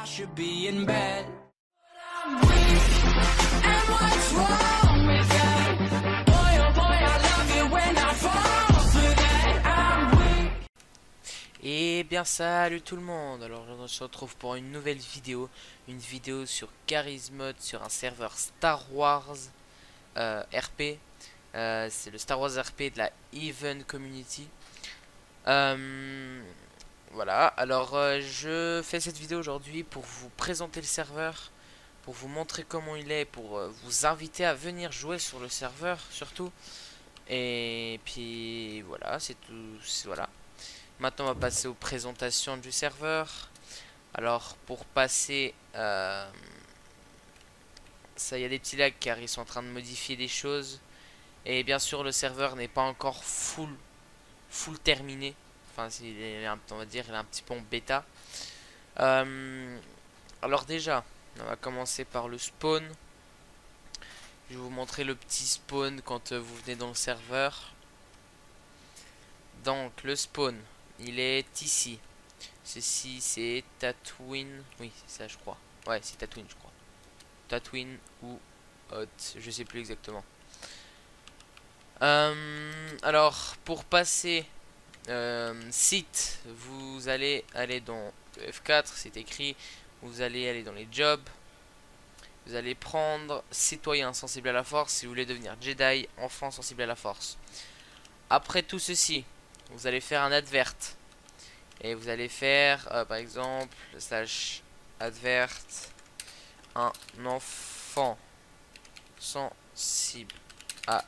I should be in bed. I'm weak, and what's wrong with that? Boy, oh boy, I love it when I fall for that. I'm weak. Et bien salut tout le monde, alors on se retrouve pour une nouvelle vidéo, une vidéo sur Charismod sur un serveur Star Wars RP, c'est le Star Wars RP de la Even Community. Voilà, alors je fais cette vidéo aujourd'hui pour vous présenter le serveur, pour vous montrer comment il est, pour vous inviter à venir jouer sur le serveur surtout. Et puis voilà, c'est tout, voilà. Maintenant on va passer aux présentations du serveur. Alors pour passer, ça il y a des petits lags car ils sont en train de modifier des choses. Et bien sûr le serveur n'est pas encore full terminé. Enfin on va dire il est un petit peu en bêta. Alors déjà on va commencer par le spawn. Je vais vous montrer le petit spawn quand vous venez dans le serveur. Donc le spawn il est ici. Ceci c'est Tatooine. Oui c'est ça je crois. Ouais c'est Tatooine je crois. Tatooine ou Hoth, je sais plus exactement. Alors pour passer site, vous allez aller dans le F4, c'est écrit. Vous allez aller dans les jobs. Vous allez prendre citoyen sensible à la force si vous voulez devenir Jedi, enfant sensible à la force. Après tout ceci, vous allez faire un advert. Et vous allez faire par exemple slash advert un enfant sensible à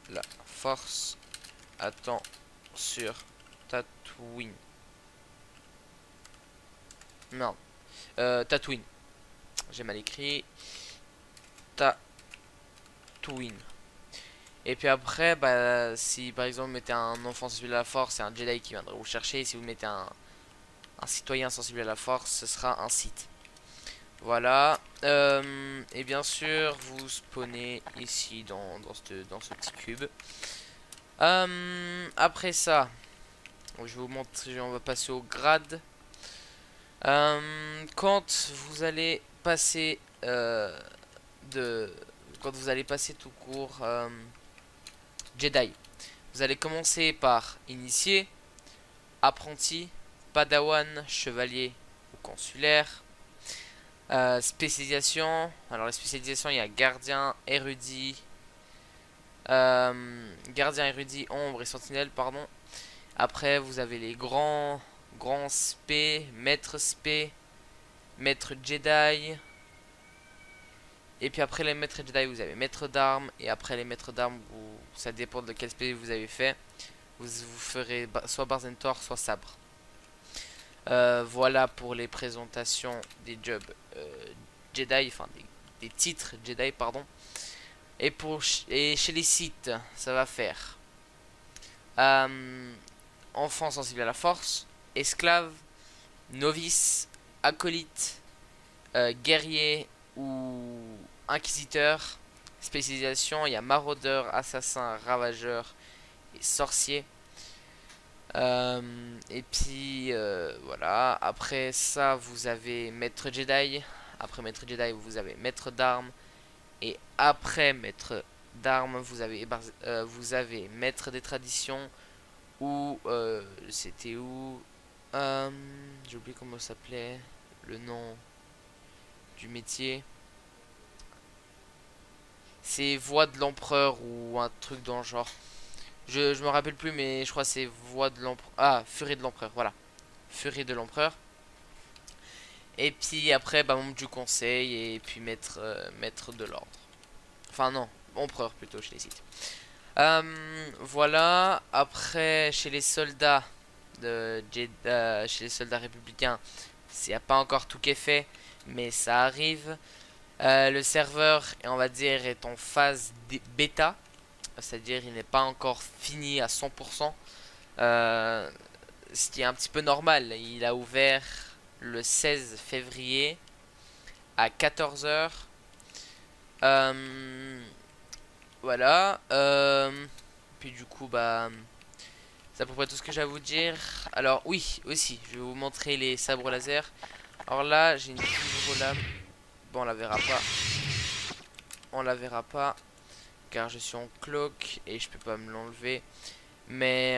la force attend sur Tatooine. Merde. Tatooine. J'ai mal écrit. Tatooine. Et puis après, bah, si par exemple vous mettez un enfant sensible à la force, c'est un Jedi qui viendra vous chercher. Si vous mettez un citoyen sensible à la force, ce sera un site. Voilà. Et bien sûr, vous spawnez ici dans ce petit cube. Après ça, je vais vous montrer, on va passer au grade. Quand vous allez passer quand vous allez passer tout court Jedi, vous allez commencer par initié, apprenti, padawan, chevalier ou consulaire. Spécialisation, alors les spécialisations il y a gardien, érudit, ombre et sentinelle, pardon. Après vous avez les grands spé, maître Jedi. Et puis après les maîtres Jedi vous avez maître d'armes. Et après les maîtres d'armes, ça dépend de quel spé vous avez fait. Vous ferez soit Barzentor soit sabre. Voilà pour les présentations des jobs Jedi, enfin des titres Jedi, pardon. Et chez les sites, ça va faire enfant sensible à la force, esclave, novice, acolyte, guerrier ou inquisiteur. Spécialisation, il y a maraudeur, assassin, ravageur et sorcier. Et puis voilà, après ça vous avez maître Jedi. Après maître Jedi vous avez maître d'armes. Et après maître d'armes vous avez maître des traditions. Ou c'était où, j'ai oublié comment ça s'appelait, le nom du métier. C'est voix de l'empereur ou un truc dans le genre. Je me rappelle plus, mais je crois que c'est voix de l'empereur. Ah, furie de l'empereur, voilà. Furie de l'empereur. Et puis après, bah, membre du conseil et puis maître de l'ordre. Enfin non, empereur plutôt chez les sites. Voilà. Après, chez les soldats chez les soldats républicains, il n'y a pas encore tout qui est fait, mais ça arrive. Le serveur, on va dire, est en phase bêta, c'est-à-dire il n'est pas encore fini à 100%. Ce qui est un petit peu normal. Il a ouvert le 16 février à 14 h. Voilà. Puis du coup, bah, c'est à peu près tout ce que j'ai à vous dire. Alors oui, aussi, je vais vous montrer les sabres laser. Alors là, j'ai une petite lame. Bon, on la verra pas. On la verra pas. Car je suis en cloak et je peux pas me l'enlever. Mais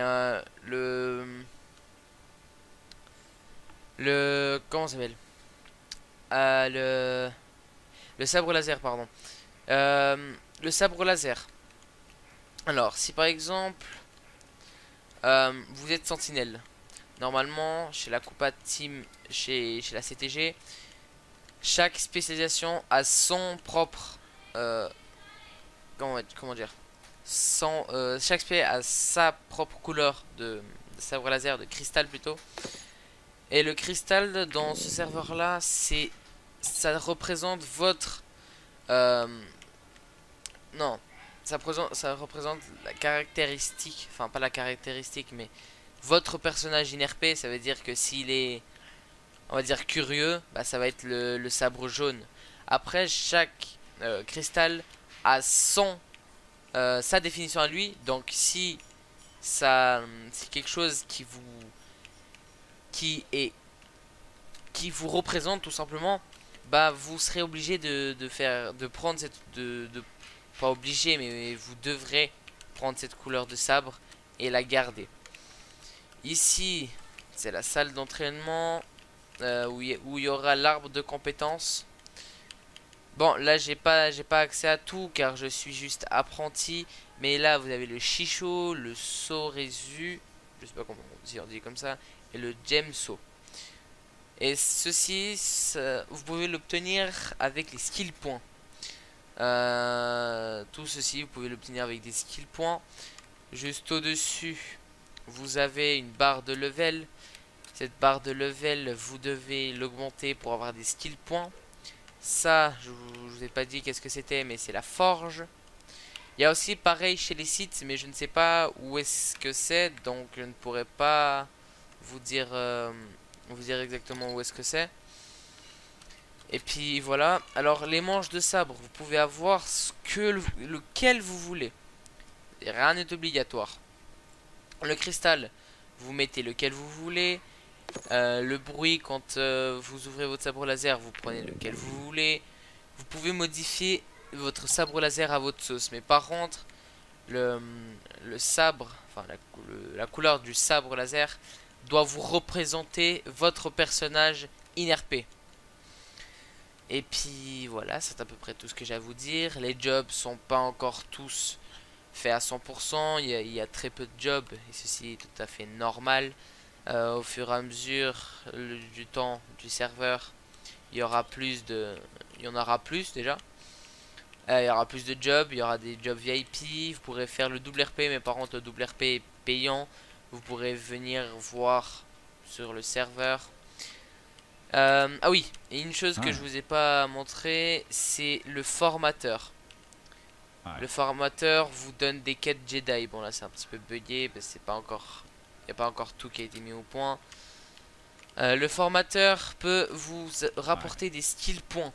comment ça s'appelle? Le sabre laser, pardon. Le sabre laser. Alors, si par exemple, vous êtes sentinelle. Normalement, chez la Coupa Team, chez la CTG, chaque spécialisation a son propre... comment dire chaque spé a sa propre couleur de sabre laser, de cristal plutôt. Et le cristal dans ce serveur là, ça représente votre non, ça représente la caractéristique, enfin pas la caractéristique, mais votre personnage INRP. Ça veut dire que s'il est, on va dire, curieux, bah, ça va être le sabre jaune. Après, chaque cristal a sa définition à lui. Donc si c'est quelque chose qui est qui vous représente tout simplement, bah vous serez obligé de prendre pas obligé, mais vous devrez prendre cette couleur de sabre et la garder. Ici, c'est la salle d'entraînement où il y aura l'arbre de compétences. Bon, là j'ai pas accès à tout car je suis juste apprenti, mais là vous avez le Shisho, le Sorezu, je sais pas comment on dit comme ça, et le Gemso. Et ceci, vous pouvez l'obtenir avec les skill points. Tout ceci, vous pouvez l'obtenir avec des skill points. Juste au-dessus, vous avez une barre de level. Cette barre de level, vous devez l'augmenter pour avoir des skill points. Ça, je vous ai pas dit qu'est-ce que c'était, mais c'est la forge. Il y a aussi pareil chez les sites, mais je ne sais pas où est-ce que c'est, donc je ne pourrais pas vous dire exactement où est-ce que c'est. Et puis voilà. Alors les manches de sabre, vous pouvez avoir lequel vous voulez. Et rien n'est obligatoire. Le cristal, vous mettez lequel vous voulez. Le bruit quand vous ouvrez votre sabre laser, vous prenez lequel vous voulez. Vous pouvez modifier votre sabre laser à votre sauce. Mais par contre, le sabre, enfin la couleur du sabre laser doit vous représenter votre personnage INRP. Et puis voilà, c'est à peu près tout ce que j'ai à vous dire. Les jobs sont pas encore tous faits à 100%. Il y a très peu de jobs et ceci est tout à fait normal. Au fur et à mesure du temps du serveur, il y aura plus il y en aura plus déjà. Il y aura plus de jobs, il y aura des jobs VIP. Vous pourrez faire le double RP, mais par contre le double RP est payant. Vous pourrez venir voir sur le serveur. Ah oui, et une chose que je vous ai pas montré, c'est le formateur. Le formateur vous donne des quêtes Jedi. Bon là c'est un petit peu bugué parce que c'est pas encore, il n'y a pas encore tout qui a été mis au point. Le formateur peut vous rapporter des skill points.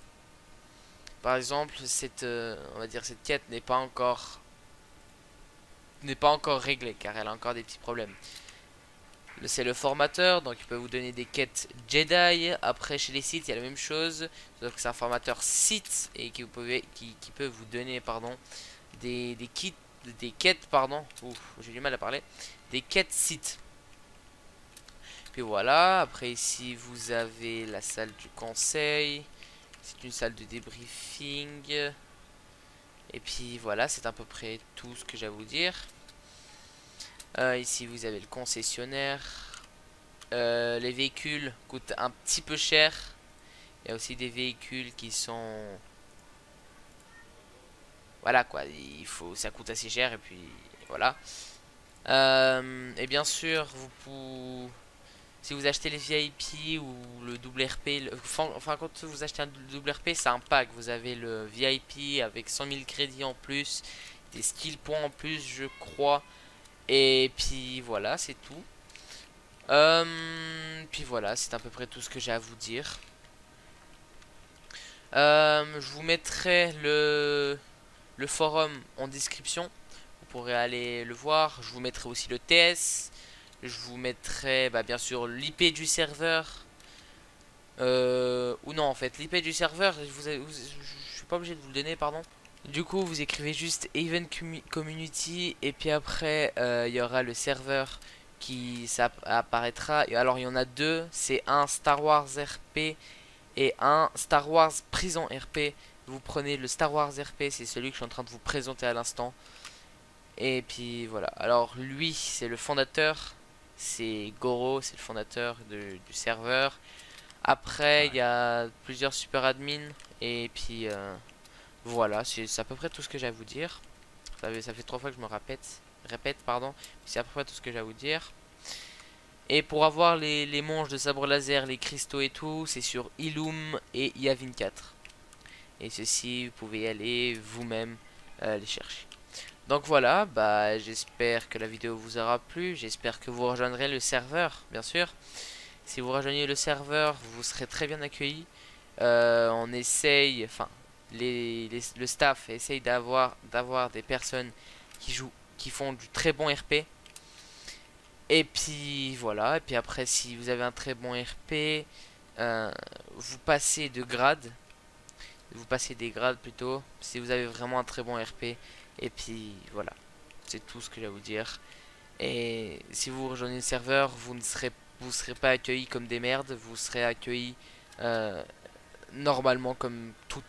Par exemple, on va dire cette quête n'est pas encore réglée car elle a encore des petits problèmes. C'est le formateur, donc il peut vous donner des quêtes Jedi. Après chez les sites il y a la même chose, donc c'est un formateur site et qui peut vous donner des quêtes pardon. Ouf, j'ai du mal à parler. Des quêtes sites. Puis voilà, après ici vous avez la salle du conseil. C'est une salle de débriefing. Et puis voilà, c'est à peu près tout ce que j'ai à vous dire. Ici vous avez le concessionnaire. Les véhicules coûtent un petit peu cher. Il y a aussi des véhicules qui sont... Voilà quoi, ça coûte assez cher et puis voilà. Et bien sûr, si vous achetez les VIP ou le double RP, enfin quand vous achetez un double RP, c'est un pack. Vous avez le VIP avec 100 000 crédits en plus, des skill points en plus, je crois. Et puis voilà, c'est tout. Puis voilà, c'est à peu près tout ce que j'ai à vous dire. Je vous mettrai le forum en description. Vous pourrez aller le voir. Je vous mettrai aussi le TS. Je vous mettrai bien sûr l'IP du serveur. ou non en fait, l'IP du serveur, je suis pas obligé de vous le donner, pardon. Du coup, vous écrivez juste Event Community et puis après, il y aura le serveur qui apparaîtra. Et alors, il y en a deux, c'est un Star Wars RP et un Star Wars Prison RP. Vous prenez le Star Wars RP, c'est celui que je suis en train de vous présenter à l'instant. Et puis voilà. Alors, lui, c'est le fondateur. C'est Goro, c'est le fondateur du serveur. Après, il y a plusieurs super admins. Et puis, voilà, c'est à peu près tout ce que j'ai à vous dire. Ça fait 3 fois que je me répète, pardon. C'est à peu près tout ce que j'ai à vous dire. Et pour avoir les manches de sabre laser, les cristaux et tout, c'est sur Illum et Yavin 4. Et ceci, vous pouvez y aller vous-même les chercher. Donc voilà, bah j'espère que la vidéo vous aura plu. J'espère que vous rejoindrez le serveur, bien sûr. Si vous rejoignez le serveur, vous serez très bien accueillis. On essaye, enfin, le staff essaye d'avoir des personnes qui font du très bon RP. Et puis voilà, et puis après si vous avez un très bon RP, vous passez de grade, vous passez des grades plutôt, si vous avez vraiment un très bon RP. Et puis voilà, c'est tout ce que j'ai à vous dire. Et si vous rejoignez le serveur, vous serez pas accueillis comme des merdes, vous serez accueillis normalement comme toute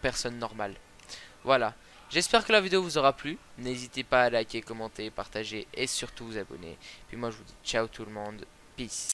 personne normale. Voilà. J'espère que la vidéo vous aura plu. N'hésitez pas à liker, commenter, partager et surtout vous abonner. Puis moi je vous dis ciao tout le monde. Peace.